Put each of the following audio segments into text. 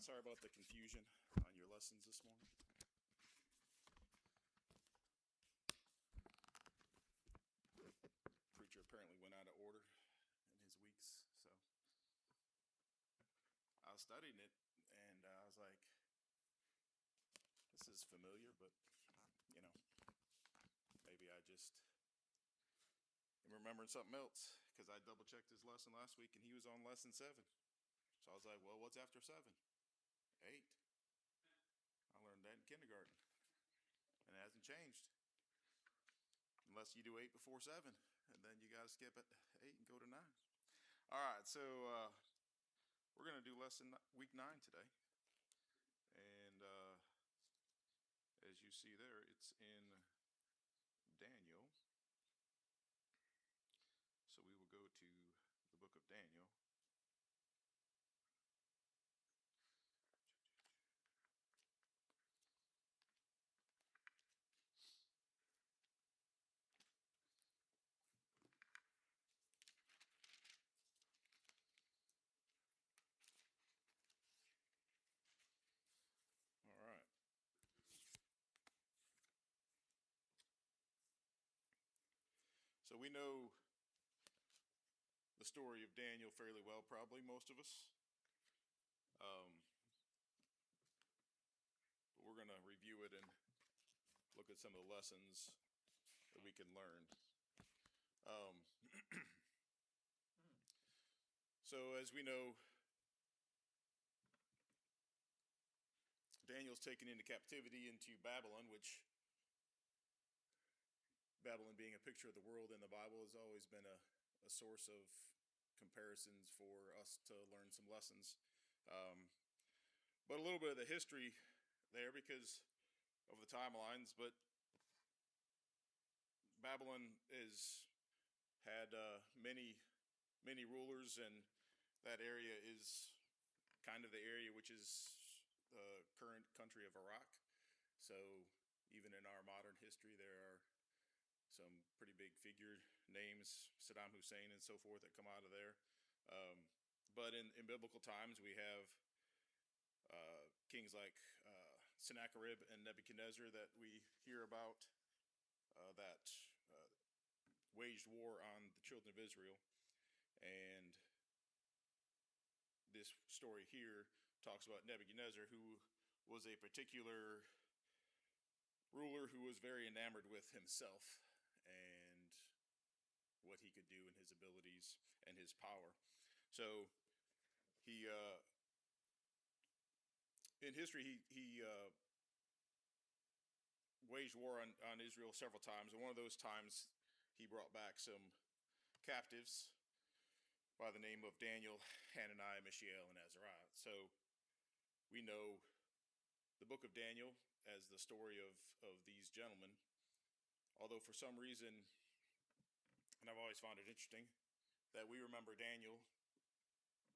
Sorry about the confusion on your lessons this morning. Preacher apparently went out of order in his weeks, so I was studying it, and I was like, this is familiar, but, you know, maybe I just am remembering something else, because I double-checked his lesson last week, and he was on lesson 7. So I was like, well, what's after 7? 8. I learned that in kindergarten, and it hasn't changed. Unless you do 8 before 7, and then you got to skip at 8 and go to 9. All right, so we're going to do week 9 today. And as you see there, it's in Daniel. So we will go to the book of Daniel. All right. So we know the story of Daniel fairly well, probably most of us. But we're going to review it and look at some of the lessons that we can learn. So as we know, Daniel's taken into captivity into Babylon, which Babylon being a picture of the world in the Bible has always been a source of comparisons for us to learn some lessons. But a little bit of the history there because of the timelines, but Babylon has had many rulers, and that area is kind of the area which is the current country of Iraq. So even in our modern history, there are some pretty big figure names, Saddam Hussein and so forth, that come out of there. But in biblical times, we have kings like Sennacherib and Nebuchadnezzar that we hear about that waged war on the children of Israel. And this story here talks about Nebuchadnezzar, who was a particular ruler who was very enamored with himself and what he could do and his abilities and his power. So he, in history, he waged war on Israel several times. And one of those times he brought back some captives by the name of Daniel, Hananiah, Mishael, and Azariah. So we know the book of Daniel as the story of these gentlemen. Although for some reason, and I've always found it interesting, that we remember Daniel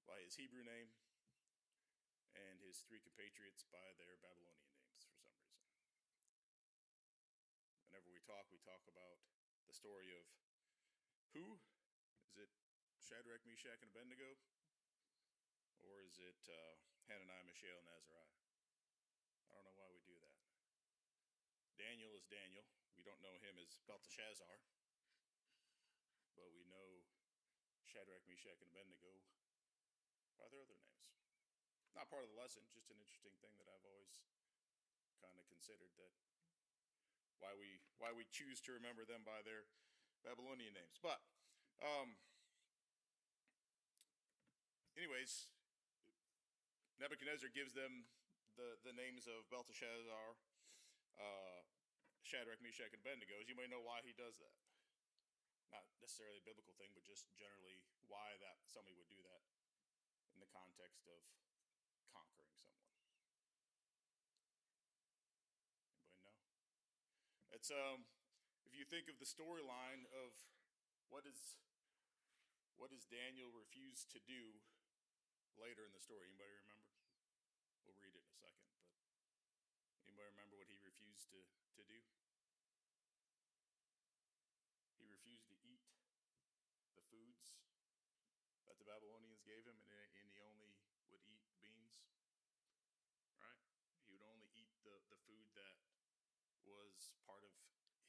by his Hebrew name and his 3 compatriots by their Babylonian names for some reason. Whenever we talk about the story of who? Is it Shadrach, Meshach, and Abednego? Or is it Hananiah, Mishael, and Azariah? I don't know why we do that. Daniel is Daniel. We don't know him as Belteshazzar. But we know Shadrach, Meshach, and Abednego by their other names. Not part of the lesson, just an interesting thing that I've always kind of considered, that why we choose to remember them by their Babylonian names. But anyways, Nebuchadnezzar gives them the names of Belteshazzar, Shadrach, Meshach, and Abednego. You may know why he does that. Not necessarily a biblical thing, but just generally why that somebody would do that in the context of conquering someone. Anybody know? It's if you think of the storyline of what does Daniel refuse to do later in the story? Anybody remember? We'll read it in a second, but anybody remember what he refused to do? He refused to eat the foods that the Babylonians gave him, and he only would eat beans.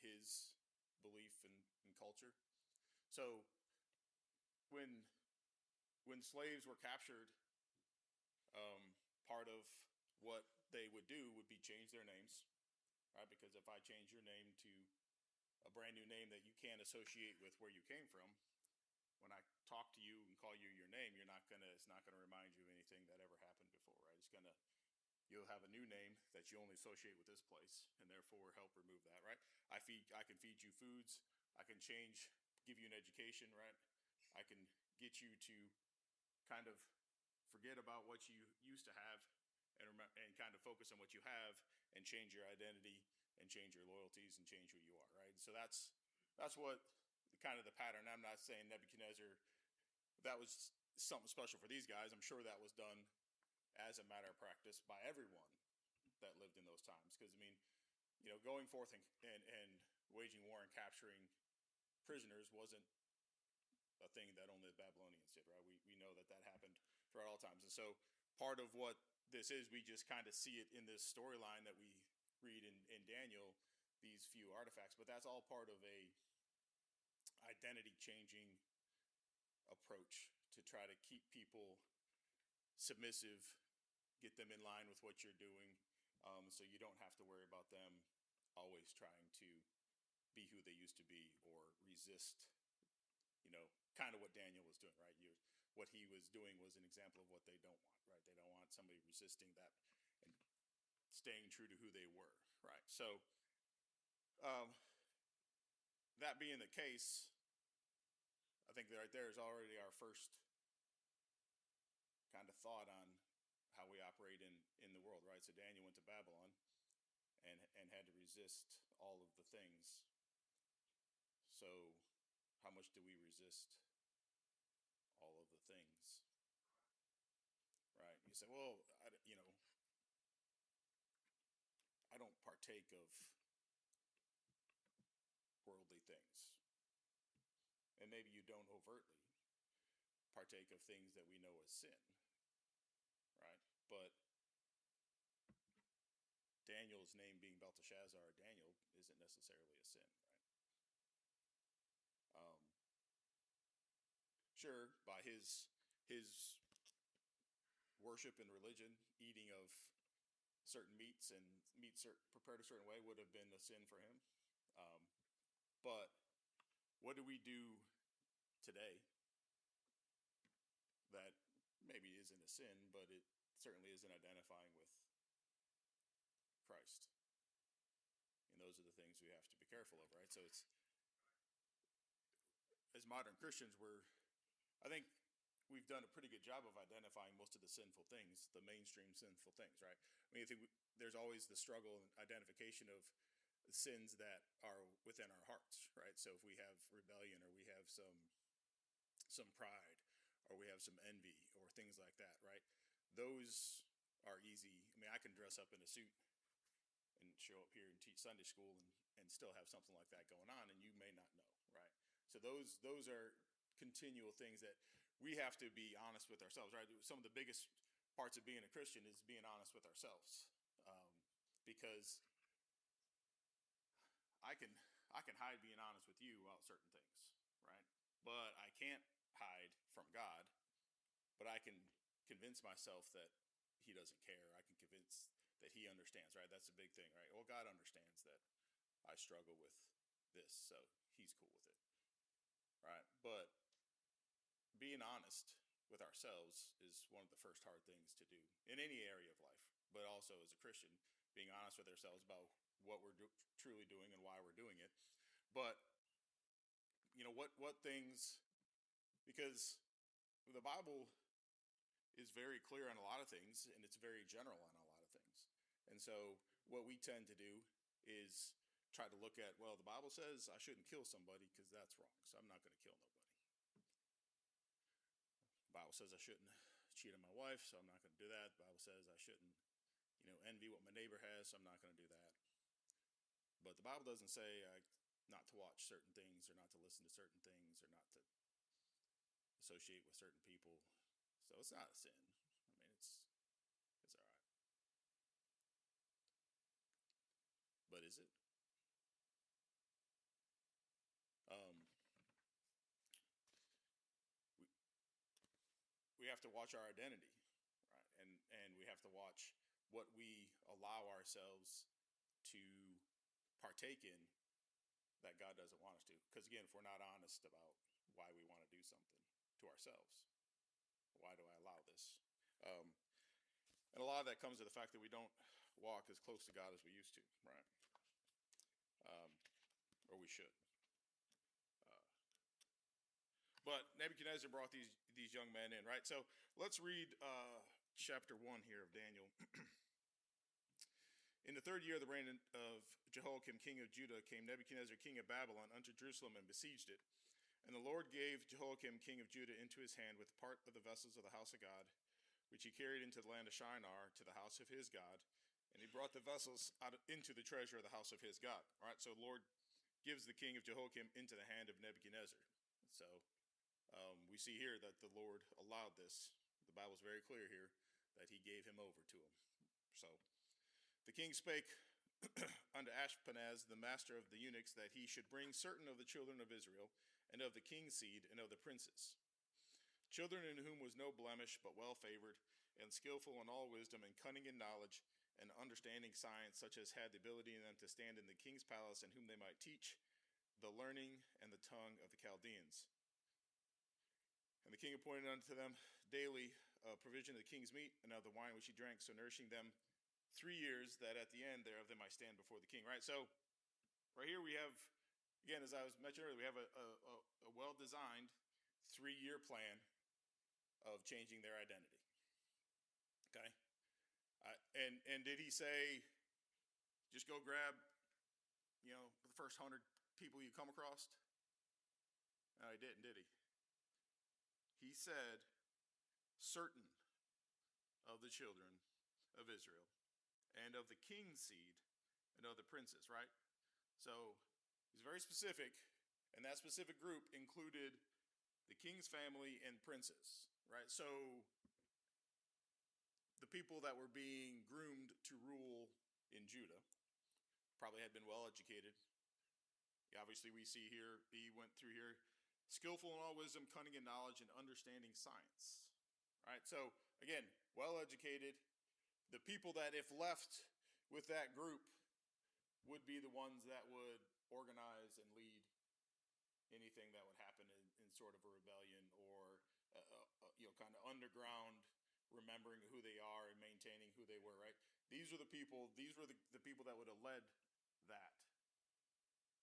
his belief and culture. So when when slaves were captured, part of what they would do would be change their names, right? Because if I change your name to a brand new name that you can't associate with where you came from, when I talk to you and call you your name, it's not gonna remind you of anything that ever happened before, right? You'll have a new name that you only associate with this place, and therefore help remove that, right? I can feed you foods, I can give you an education, right? I can get you to kind of forget about what you used to have and kind of focus on what you have and change your identity and change your loyalties and change who you are, right? So that's what kind of the pattern. I'm not saying Nebuchadnezzar, that was something special for these guys. I'm sure that was done as a matter of practice by everyone that lived in those times. Because I mean, going forth and waging war and capturing prisoners wasn't a thing that only the Babylonians did, right? We know that happened throughout all times. And so part of what this is, we just kind of see it in this storyline that we read in Daniel, these few artifacts, but that's all part of a identity changing approach to try to keep people submissive, get them in line with what you're doing, so you don't have to worry about them always trying to be who they used to be or resist, kind of what Daniel was doing, right? What he was doing was an example of what they don't want, right? They don't want somebody resisting that and staying true to who they were, right? So, um, that being the case, I think that right there is already our first kind of thought on how we operate in the world, right? So Daniel went to Babylon and had to resist all of the things. So how much do we resist all of the things, right? You say, well, I don't partake of worldly things. And maybe you don't overtly partake of things that we know as sin, right? But Daniel's name being Belteshazzar or Daniel isn't necessarily a sin, right? Sure, by his worship and religion, eating of certain meats and prepared a certain way would have been a sin for him. But what do we do today that maybe isn't a sin, but it certainly isn't identifying with Christ? And those are the things we have to be careful of, right? So as modern Christians, I think we've done a pretty good job of identifying most of the sinful things, the mainstream sinful things, right? I mean, I think there's always the struggle and identification of sins that are within our hearts, right? So if we have rebellion or we have some pride or we have some envy or things like that, right? Those are easy. I mean, I can dress up in a suit and show up here and teach Sunday school and still have something like that going on, and you may not know, right? So those are continual things that we have to be honest with ourselves, right? Some of the biggest parts of being a Christian is being honest with ourselves, because I can hide being honest with you about certain things, right? But I can't hide from God. But I can convince myself that He doesn't care. I can convince that He understands, right? That's a big thing, right? Well, God understands that I struggle with this, so He's cool with it, right? But being honest with ourselves is one of the first hard things to do in any area of life, but also as a Christian, being honest with ourselves about what we're truly doing and why we're doing it. But what things, because the Bible is very clear on a lot of things and it's very general on a lot of things. And so what we tend to do is try to look at, well, the Bible says I shouldn't kill somebody because that's wrong, so I'm not going to kill nobody. The Bible says I shouldn't cheat on my wife, so I'm not going to do that. The Bible says I shouldn't, envy what my neighbor has, so I'm not going to do that. But the Bible doesn't say not to watch certain things or not to listen to certain things or not to associate with certain people. So it's not a sin. I mean, it's all right. But is it? to watch our identity, right? And we have to watch what we allow ourselves to partake in that God doesn't want us to. Because again, if we're not honest about why we want to do something to ourselves, why do I allow this? And a lot of that comes to the fact that we don't walk as close to God as we used to, right? Or we should. But Nebuchadnezzar brought these young men in, right? So let's read chapter 1 here of Daniel. In the third year of the reign of Jehoiakim, king of Judah, came Nebuchadnezzar, king of Babylon, unto Jerusalem and besieged it. And the Lord gave Jehoiakim, king of Judah, into his hand with part of the vessels of the house of God, which he carried into the land of Shinar to the house of his God. And he brought the vessels into the treasure of the house of his God. All right, so the Lord gives the king of Jehoiakim into the hand of Nebuchadnezzar. So we see here that the Lord allowed this. The Bible's very clear here that he gave him over to him. So the king spake unto Ashpenaz, the master of the eunuchs, that he should bring certain of the children of Israel, and of the king's seed, and of the princes, children in whom was no blemish, but well favored, and skillful in all wisdom, and cunning in knowledge, and understanding science, such as had the ability in them to stand in the king's palace, and whom they might teach the learning and the tongue of the Chaldeans. And the king appointed unto them daily provision of the king's meat, and of the wine which he drank, so nourishing them 3 years, that at the end thereof they might stand before the king. Right, so right here we have, again, as I was mentioning earlier, we have a well-designed 3-year plan of changing their identity. Okay, and did he say, just go grab, the first 100 people you come across? No, he didn't, did he? He said, certain of the children of Israel, and of the king's seed, and of the princes, right? So he's very specific, and that specific group included the king's family and princes, right? So the people that were being groomed to rule in Judah probably had been well educated. Obviously, we see here, he went through here, skillful in all wisdom, cunning in knowledge, and understanding science. Right? So, again, well educated. The people that, if left with that group, would be the ones that would organize and lead anything that would happen in sort of a rebellion, or kind of underground remembering who they are and maintaining who they were, right? These were the people that would have led that.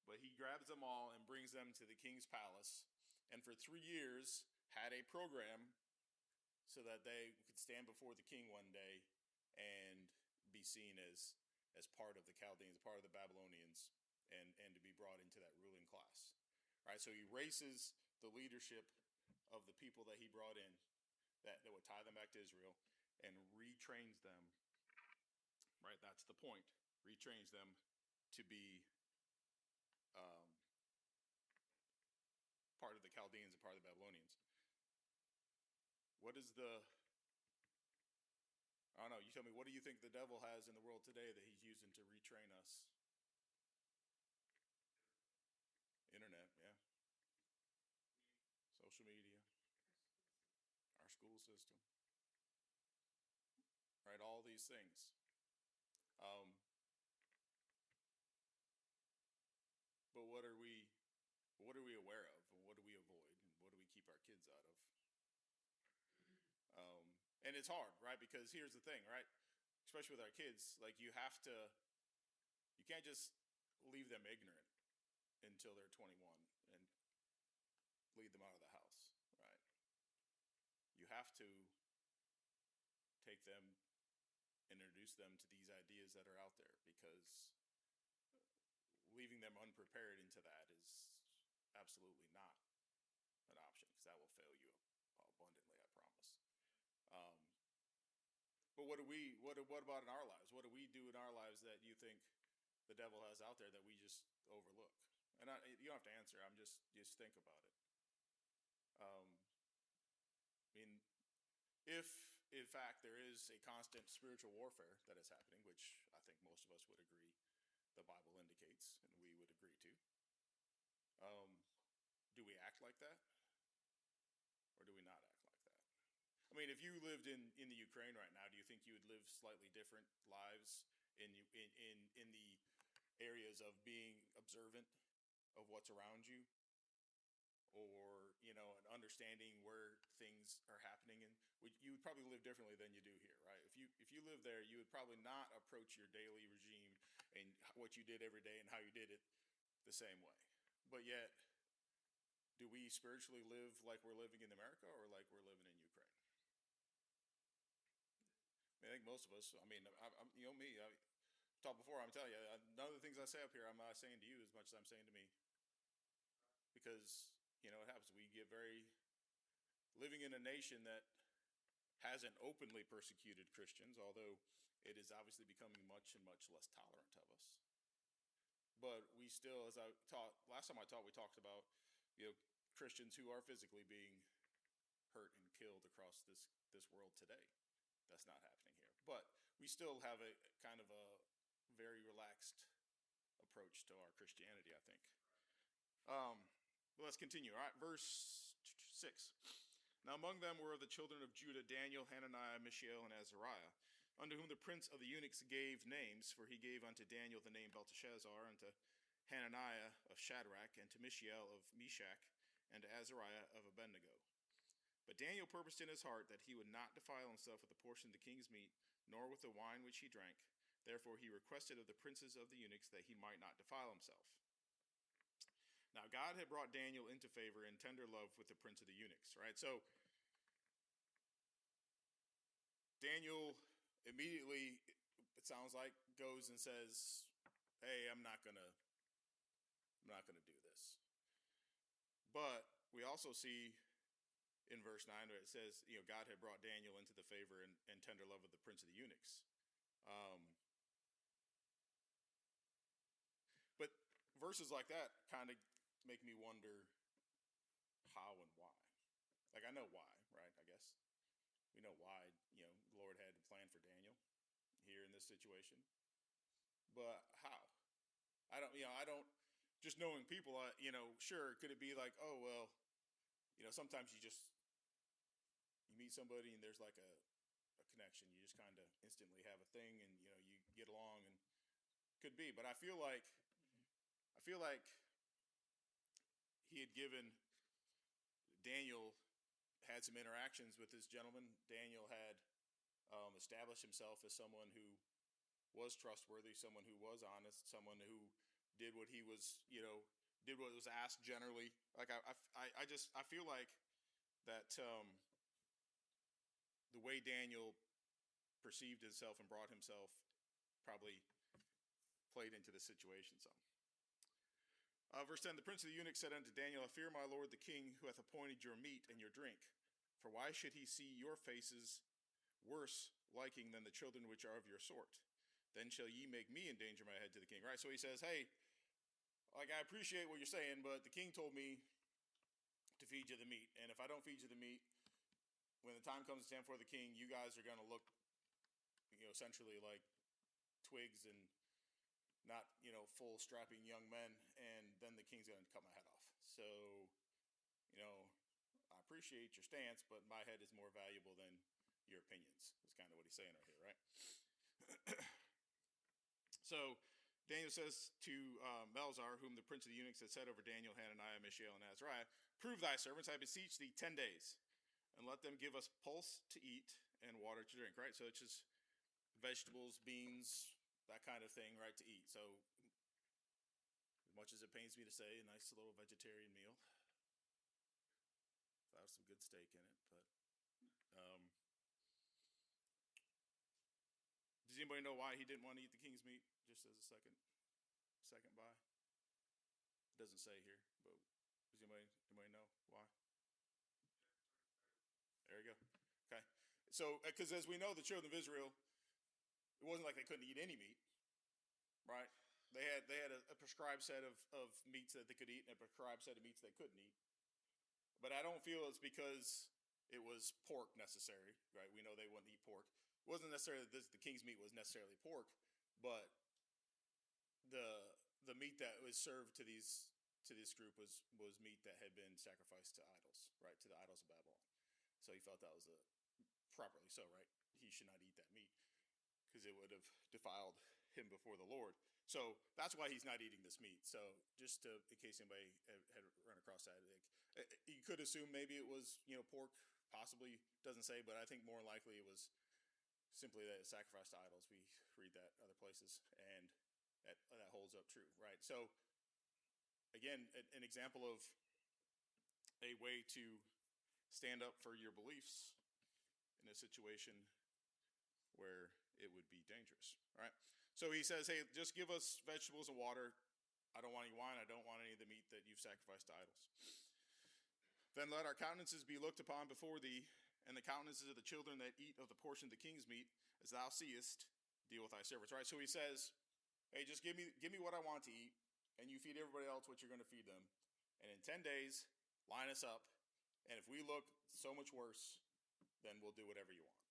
But he grabs them all and brings them to the king's palace, and for 3 years had a program so that they could stand before the king one day and be seen as part of the Chaldeans, part of the Babylonians, and to be brought into that ruling class. Right? So he erases the leadership of the people that he brought in that would tie them back to Israel, and retrains them. Right? That's the point. Retrains them to be part of the Chaldeans and part of the Babylonians. I don't know, you tell me, what do you think the devil has in the world today that he's using to retrain us? Internet, yeah. Social media. Our school system. Right, all these things. But what are we aware of, and what do we avoid, and what do we keep our kids out of? And it's hard, right? Because here's the thing, right? Especially with our kids, like you can't just leave them ignorant until they're 21 and lead them out of the house, right? You have to take them and introduce them to these ideas that are out there, because leaving them unprepared into that is absolutely not an option, because that will fail you abundantly, I promise. But what about in our lives? What do we do in our lives that you think the devil has out there that we just overlook? And you don't have to answer. I'm just think about it. If in fact there is a constant spiritual warfare that is happening, which I think most of us would agree the Bible indicates, and we would agree to, do we act like that, or do we not act like that? I mean, if you lived in the Ukraine right now, do you think you would live slightly different lives in the areas of being observant of what's around you, or and understanding where things are happening, and you would probably live differently than you do here, right? If you live there, you would probably not approach your daily regime and what you did every day and how you did it the same way. But yet, do we spiritually live like we're living in America or like we're living in Ukraine? I think most of us. I mean, I'm me. I talked before. I'm telling you, none of the things I say up here, I'm not saying to you as much as I'm saying to me, because it happens. We get very living in a nation that hasn't openly persecuted Christians, although it is obviously becoming much and much less tolerant of us. But we still, as I taught last time I taught, we talked about Christians who are physically being hurt and killed across this world today. That's not happening here, but we still have a kind of a very relaxed approach to our Christianity, I think. But let's continue. All right, verse 6. Now among them were of the children of Judah Daniel, Hananiah, Mishael, and Azariah, unto whom the prince of the eunuchs gave names, for he gave unto Daniel the name Belteshazzar, and to Hananiah of Shadrach, and to Mishael of Meshach, and to Azariah of Abednego. But Daniel purposed in his heart that he would not defile himself with the portion of the king's meat, nor with the wine which he drank. Therefore he requested of the princes of the eunuchs that he might not defile himself. Now God had brought Daniel into favor and tender love with the prince of the eunuchs, right? So Daniel immediately, it sounds like, goes and says, hey, I'm not gonna do this. But we also see in verse 9 where it says, God had brought Daniel into the favor and tender love of the prince of the eunuchs. But verses like that kind of make me wonder how and why. Like, I know why, right? I guess we know why, the Lord had a plan for Daniel here in this situation. But how? I don't, just knowing people, sure, could it be like, oh, well, sometimes you meet somebody and there's like a connection. You just kind of instantly have a thing and, you get along, and could be. But I feel like he had given Daniel, had some interactions with this gentleman. Daniel had established himself as someone who was trustworthy, someone who was honest, someone who did what he was, did what was asked generally. Like I feel like that the way Daniel perceived himself and brought himself probably played into the situation some. Verse 10, the prince of the eunuchs said unto Daniel, I fear my lord the king, who hath appointed your meat and your drink. For why should he see your faces worse liking than the children which are of your sort? Then shall ye make me endanger my head to the king. Right, so he says, hey, like, I appreciate what you're saying, but the king told me to feed you the meat. And if I don't feed you the meat, when the time comes to stand for the king, you guys are going to look, essentially like twigs and not, full strapping young men. And then the king's going to cut my head off. So, I appreciate your stance, but my head is more valuable than your opinions. Is kind of what he's saying right here, right? So Daniel says to Melzar, whom the prince of the eunuchs had set over Daniel, Hananiah, Mishael, and Azariah, prove thy servants, I beseech thee, 10 days, and let them give us pulse to eat and water to drink, right? So it's just vegetables, beans, that kind of thing, right, to eat. So as much as it pains me to say, a nice little vegetarian meal. Without some good steak in it, but does anybody know why he didn't want to eat the king's meat? Just as a second by. It doesn't say here, but does anybody know why? There you go. Okay. So, because as we know, the children of Israel, it wasn't like they couldn't eat any meat, right? They had a prescribed set of meats that they could eat and a prescribed set of meats they couldn't eat. But I don't feel it's because it was pork necessary, right? We know they wouldn't eat pork. It wasn't necessarily that the king's meat was necessarily pork, but the meat that was served to this group was meat that had been sacrificed to idols, right? To the idols of Babylon. So he felt that was properly so, right? He should not eat that meat because it would have defiled him before the Lord. So that's why he's not eating this meat. So just in case anybody had run across that, you could assume maybe it was, pork, possibly, doesn't say, but I think more likely it was simply that it sacrificed to idols. We read that other places, and that holds up true, right? So again, an example of a way to stand up for your beliefs in a situation where it would be dangerous, right? So he says, hey, just give us vegetables and water. I don't want any wine. I don't want any of the meat that you've sacrificed to idols. Then let our countenances be looked upon before thee, and the countenances of the children that eat of the portion of the king's meat, as thou seest, deal with thy servants, right? So he says, hey, just give me what I want to eat, and you feed everybody else what you're going to feed them. And in 10 days, line us up, and if we look so much worse, then we'll do whatever you want,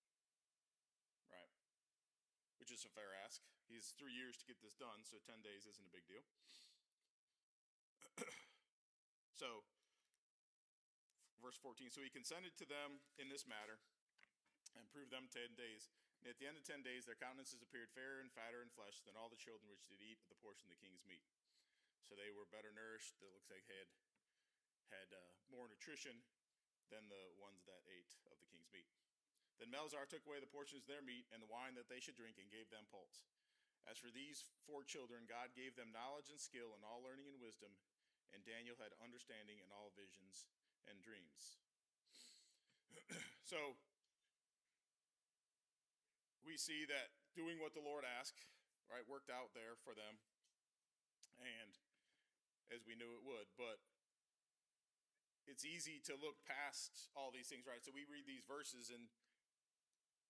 right? Which is a fair ask. He has 3 years to get this done, so 10 days isn't a big deal. So, verse 14, so he consented to them in this matter, and proved them 10 days. And at the end of 10 days, their countenances appeared fairer and fatter in flesh than all the children which did eat of the portion of the king's meat. So they were better nourished. It looks like they had more nutrition than the ones that ate of the king's meat. Then Melzar took away the portions of their meat and the wine that they should drink, and gave them pulse. As for these 4 children, God gave them knowledge and skill in all learning and wisdom, and Daniel had understanding in all visions and dreams. So we see that doing what the Lord asked, right, worked out there for them, and as we knew it would. But it's easy to look past all these things, right? So we read these verses and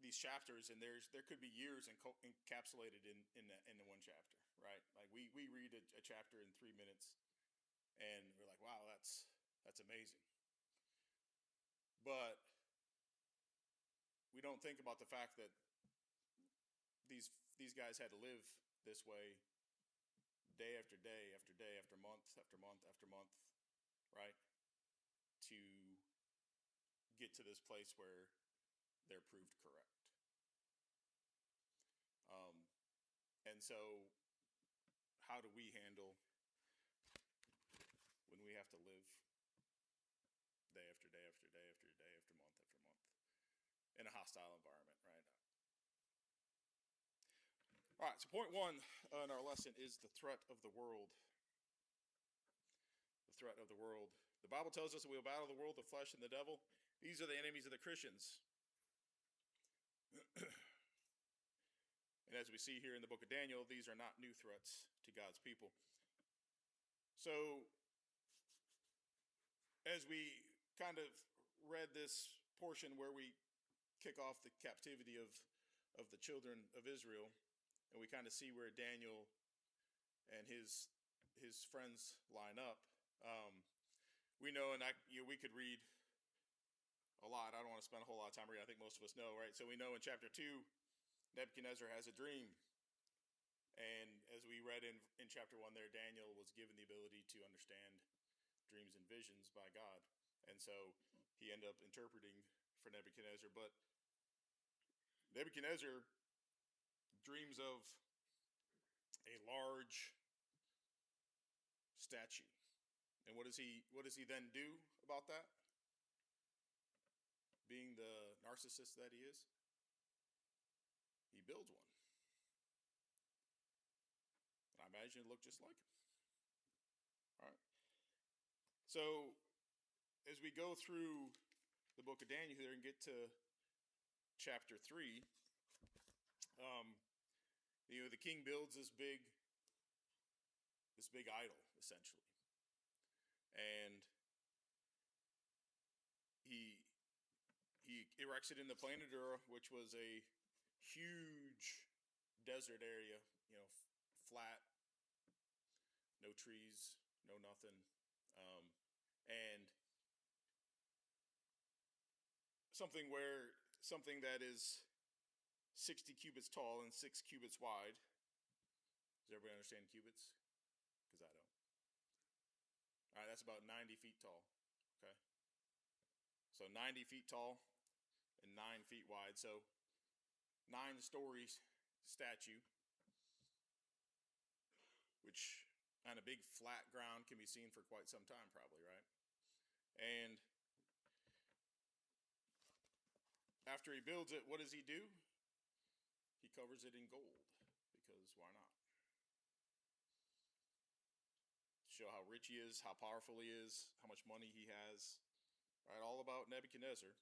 these chapters, and there could be years encapsulated in the one chapter, right? Like we read a chapter in 3 minutes, and we're like, wow, that's amazing. But we don't think about the fact that these guys had to live this way day after day after day after month after month after month, right? To get to this place where they're proved correct. And so how do we handle when we have to live day after day after day after day after month in a hostile environment, right? All right, so point 1 in our lesson is the threat of the world. The threat of the world. The Bible tells us that we will battle the world, the flesh, and the devil. These are the enemies of the Christians. And as we see here in the book of Daniel, these are not new threats to God's people. So, as we kind of read this portion where we kick off the captivity of the children of Israel, and we kind of see where Daniel and his friends line up, we know, and we could read a lot. I don't want to spend a whole lot of time reading. I think most of us know, right? So we know in chapter 2, Nebuchadnezzar has a dream. And as we read in chapter 1 there, Daniel was given the ability to understand dreams and visions by God. And so he ended up interpreting for Nebuchadnezzar. But Nebuchadnezzar dreams of a large statue. And what does he then do about that? Being the narcissist that he is, he builds one. And I imagine it looked just like him. All right. So as we go through the book of Daniel here and get to chapter 3, the king builds this big idol, essentially. And he erects it in the plain of Dura, which was a huge desert area, flat, no trees, no nothing, and something that is 60 cubits tall and 6 cubits wide. Does everybody understand cubits? Because I don't. All right, that's about 90 feet tall. Okay, so 90 feet tall, and 9 feet wide. So 9-story statue, which on a big flat ground can be seen for quite some time, probably, right? And after he builds it, what does he do? He covers it in gold, because why not? Show how rich he is, how powerful he is, how much money he has, right? All about Nebuchadnezzar.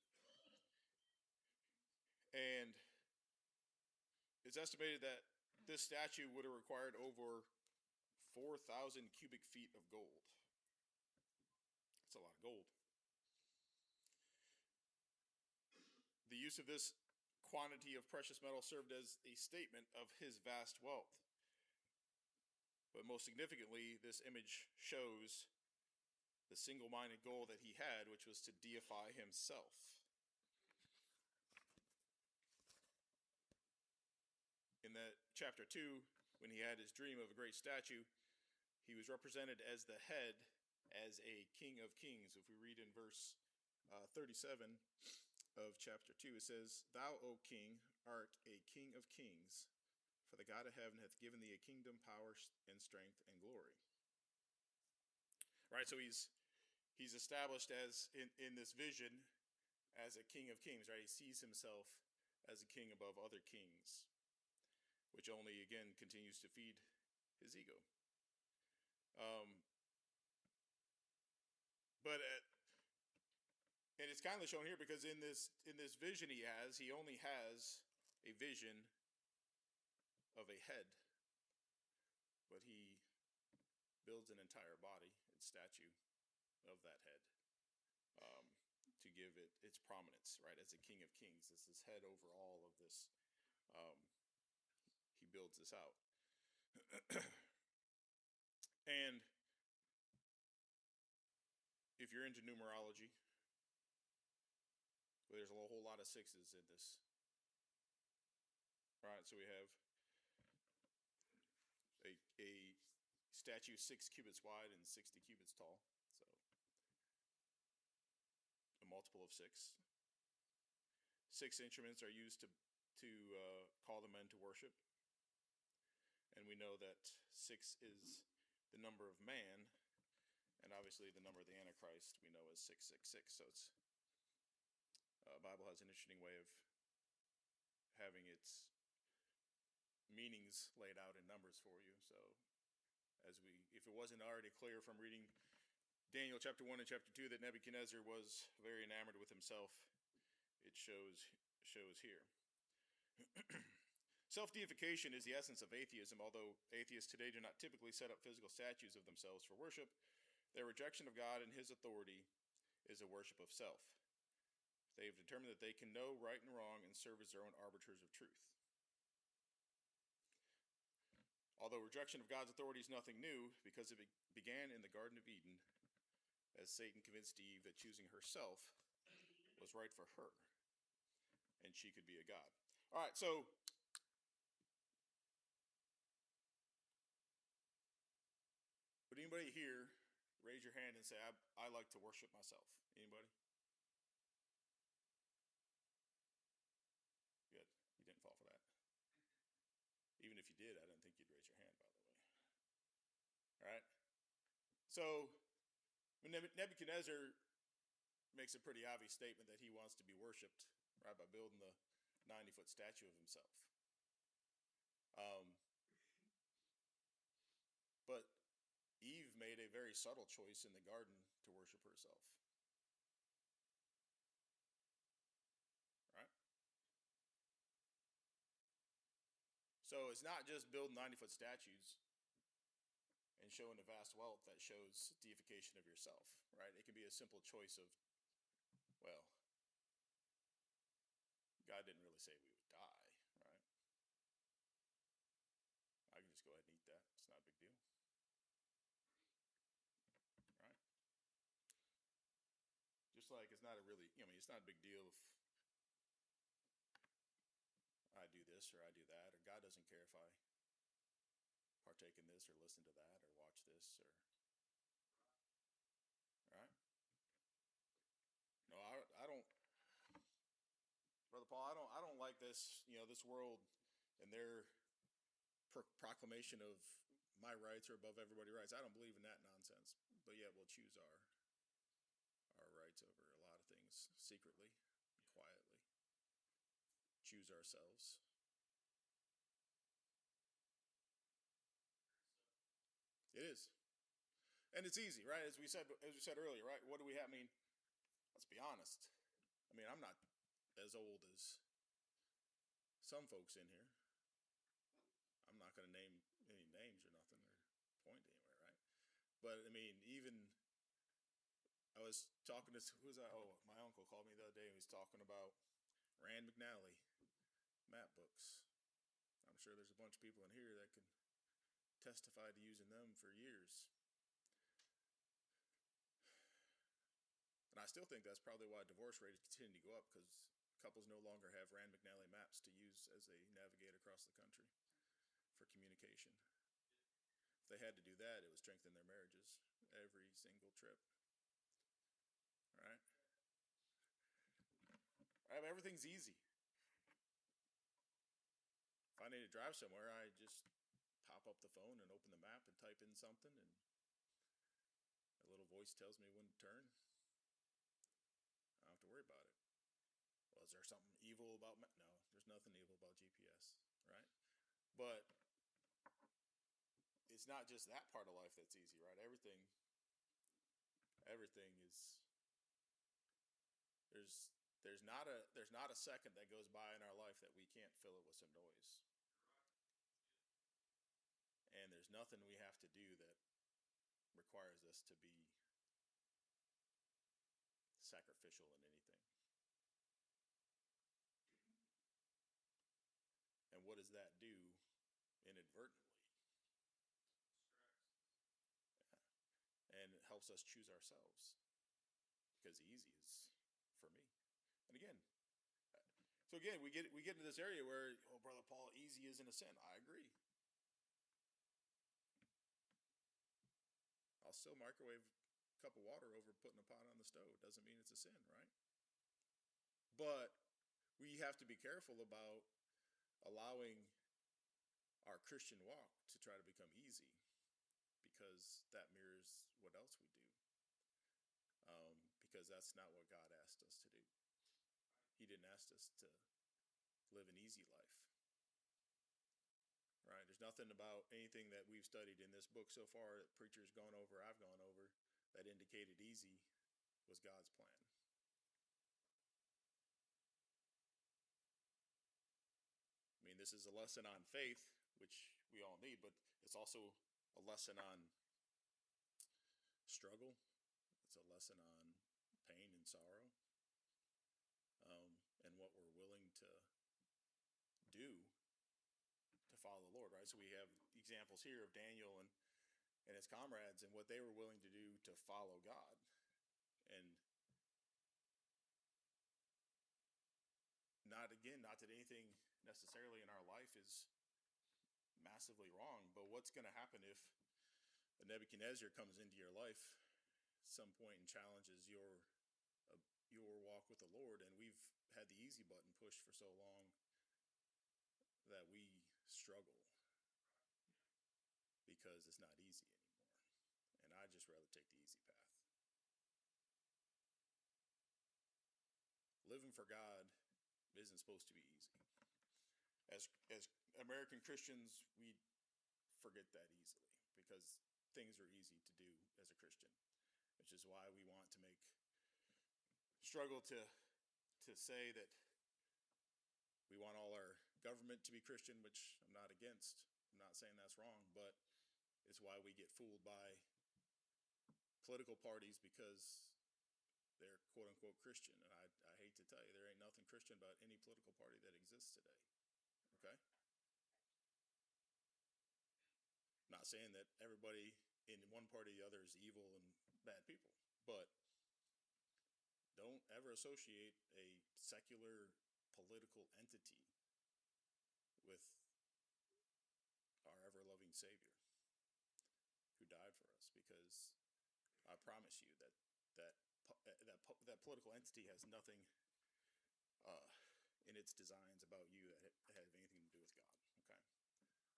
And it's estimated that this statue would have required over 4,000 cubic feet of gold. That's a lot of gold. The use of this quantity of precious metal served as a statement of his vast wealth. But most significantly, this image shows the single-minded goal that he had, which was to deify himself. In that chapter 2, when he had his dream of a great statue, he was represented as the head, as a king of kings. If we read in verse 37 of chapter 2, it says, "Thou, O king, art a king of kings, for the God of heaven hath given thee a kingdom, power, and strength, and glory." Right, so he's established as, in this vision, as a king of kings, right? He sees himself as a king above other kings, which only, again, continues to feed his ego. And it's kind of shown here because in this vision he only has a vision of a head, but he builds an entire body and statue of that head, to give it its prominence, right? As a king of kings, it's this head over all of this. He builds this out. And if you're into numerology, well, there's a whole lot of 6s in this. All right, so we have a statue 6 cubits wide and 60 cubits tall, so a multiple of 6. 6 instruments are used to call the men to worship, and we know that 6 is the number of man, and obviously the number of the Antichrist we know is 666. So it's Bible has an interesting way of having its meanings laid out in numbers for you. So if it wasn't already clear from reading Daniel chapter 1 and chapter 2 that Nebuchadnezzar was very enamored with himself, it shows here. Self-deification is the essence of atheism. Although atheists today do not typically set up physical statues of themselves for worship, their rejection of God and his authority is a worship of self. They have determined that they can know right and wrong and serve as their own arbiters of truth. Although rejection of God's authority is nothing new, because it began in the Garden of Eden, as Satan convinced Eve that choosing herself was right for her, and she could be a god. All right, so would anybody here raise your hand and say, I like to worship myself? Anybody? Good. You didn't fall for that. Even if you did, I didn't think you'd raise your hand, by the way. All right? So Nebuchadnezzar makes a pretty obvious statement that he wants to be worshipped, right, by building the 90-foot statue of himself. But Eve made a very subtle choice in the garden to worship herself. Right? So it's not just building 90-foot statues and showing the vast wealth that shows deification of yourself, right? It can be a simple choice of, well, God didn't really say we would die, right? I can just go ahead and eat that. It's not a big deal. Right? Just like it's not a really, it's not a big deal if I do this or I do that, or God doesn't care if I partake in this or listen to that or watch this or, right? No, I don't. this, this world and their proclamation of my rights are above everybody's rights. I don't believe in that nonsense. But yet we'll choose our rights over a lot of things secretly, quietly. Choose ourselves. It is. And it's easy, right? As we said earlier, right? What do we have? I mean, let's be honest. I mean, I'm not as old as some folks in here. I'm not going to name any names or nothing or point anywhere, right? But I mean, even I was talking to who was that? Oh, my uncle called me the other day and he was talking about Rand McNally map books. I'm sure there's a bunch of people in here that can testify to using them for years. And I still think that's probably why divorce rates continue to go up, because couples no longer have Rand McNally maps to use as they navigate across the country for communication. If they had to do that, it would strengthen their marriages every single trip. All right? Everything's easy. If I need to drive somewhere, I just pop up the phone and open the map and type in something, and a little voice tells me when to turn. I don't have to worry about it. Well, is there something evil about no, there's nothing evil about GPS, right? But it's not just that part of life that's easy, right? Everything is there's not a second that goes by in our life that we can't fill it with some noise. And there's nothing we have to do that requires us to be sacrificial in anything. And what does that do inadvertently? And it helps us choose ourselves, because easy is for me. And again, we get into this area where, oh, Brother Paul, easy isn't a sin. I agree. I'll still microwave a cup of water over putting a pot on the stove. Doesn't mean it's a sin, right? But we have to be careful about allowing our Christian walk to try to become easy, because that mirrors what else we do. Because that's not what God asked us to do. He didn't ask us to live an easy life. Right? There's nothing about anything that we've studied in this book so far that preachers gone over, I've gone over, that indicated easy was God's plan. I mean, this is a lesson on faith, which we all need, but it's also a lesson on struggle. It's a lesson on pain and sorrow, and what we're willing to do to follow the Lord, right? So we have examples here of Daniel and his comrades and what they were willing to do to follow God. And not that anything necessarily in our life is massively wrong, but what's going to happen if a Nebuchadnezzar comes into your life at some point and challenges your walk with the Lord? And we've had the easy button pushed for so long that we struggle because it's not easy anymore. And I'd just rather take the easy path. Living for God isn't supposed to be easy. As American Christians, we forget that easily, because things are easy to do as a Christian, which is why we want to struggle to say that we want all our government to be Christian, which I'm not against. I'm not saying that's wrong, but it's why we get fooled by political parties, because they're quote unquote Christian. And I hate to tell you, there ain't nothing Christian about any political party that exists today. Okay? Not saying that everybody in one party or the other is evil and bad people, but don't ever associate a secular political entity with our ever-loving Savior who died for us, because I promise you that political entity has nothing in its designs about you that have anything to do with God. Okay.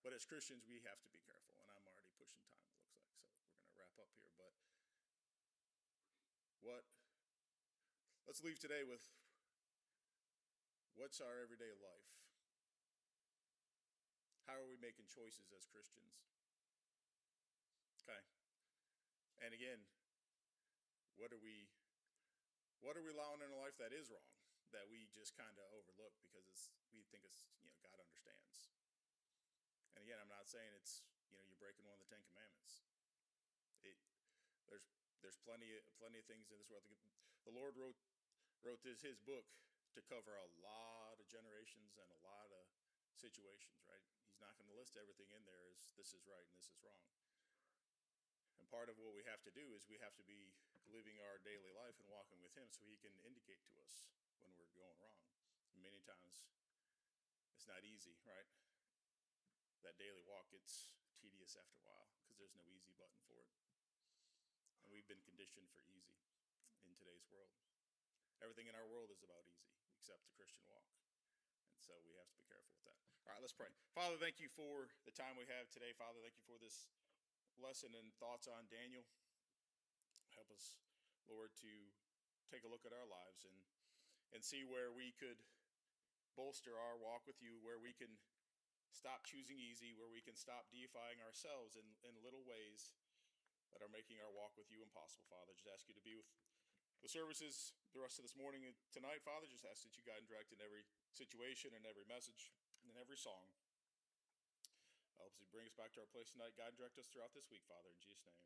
But as Christians, we have to be careful, and I'm already pushing time, it looks like, so we're going to wrap up here. But let's leave today with what's our everyday life? How are we making choices as Christians? Okay. And again, what are we allowing in our life that is wrong, that we just kind of overlook because we think it's, God understands. And again, I'm not saying it's, you're breaking one of the 10 Commandments. There's plenty of things in this world. The Lord wrote his book to cover a lot of generations and a lot of situations, right? He's not going to list everything in there as this is right and this is wrong. And part of what we have to do is we have to be living our daily life and walking with him so he can indicate to us when we're going wrong. And many times it's not easy, right? That daily walk gets tedious after a while because there's no easy button for it. And we've been conditioned for easy in today's world. Everything in our world is about easy except the Christian walk. And so we have to be careful with that. All right, let's pray. Father, thank you for the time we have today. Father, thank you for this lesson and thoughts on Daniel. Help us, Lord, to take a look at our lives and see where we could bolster our walk with you, where we can stop choosing easy, where we can stop deifying ourselves in little ways that are making our walk with you impossible. Father, just ask you to be with the services the rest of this morning and tonight. Father, just ask that you guide and direct in every situation and every message and in every song. Help us bring us back to our place tonight. Guide and direct us throughout this week, Father, in Jesus' name.